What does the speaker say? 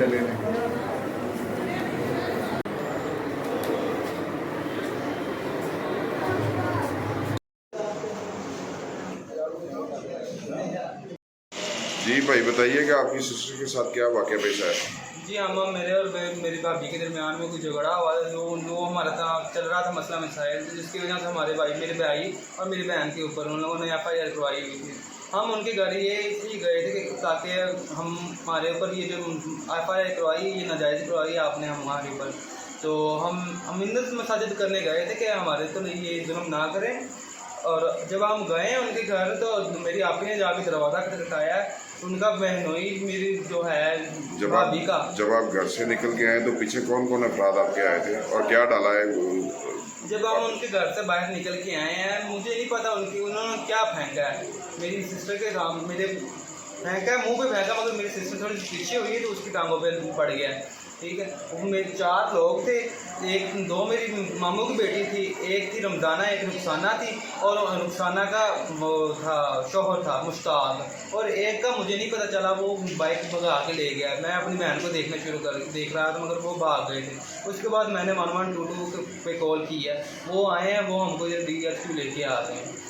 चले। जी भाई बताइए कि आपकी सिस्टर के साथ क्या वाक़या पेश आया? जी हम मेरे और मेरी भाभी के दरमियान में कुछ झगड़ा हुआ था। जो हमारा था चल रहा था मसला मसाइल, तो जिसकी वजह से हमारे मेरे भाई और मेरी बहन के ऊपर उन लोगों ने FIR करवाई हुई थी। हम उनके घर ये इसलिए गए थे कि ताकि हमारे ऊपर ये जो FIR करवाई, ये नाजायज़ करवाई आपने हमारे ऊपर, तो हम मिन्नत मसाजिद करने गए थे कि हमारे तो ये जुल्म ना करें। और जब हम गए उनके घर तो मेरी आपी ने जाके दरवाज़ा खटखटाया। उनका बहनोई मेरी जो है भाभी का। जब आप घर से निकल के आए तो पीछे कौन कौन अफराद आपके आए थे और क्या डाला है? जब हम उनके घर से बाहर निकल के आए हैं, मुझे नहीं पता उन्होंने क्या फेंका है। मेरी सिस्टर के सामने मेरे फेंका, मुंह पे फेंका, मगर मेरी सिस्टर थोड़ी पीछे हुई है तो उसकी टांगों पे पड़ गया। ठीक है, वो मेरे 4 लोग थे। दो मेरी मामू की बेटी थी, एक थी रमज़ाना, एक रुखसाना थी, और रुखसाना का वो था शौहर था मुश्ताक, और एक का मुझे नहीं पता चला, वो बाइक भगा के ले गया। मैं अपनी बहन को देख रहा था, मगर वो भाग गए थे। उसके बाद मैंने 1122 पे कॉल की है, वो आए हैं, वो हमको DSP लेके आ गए हैं।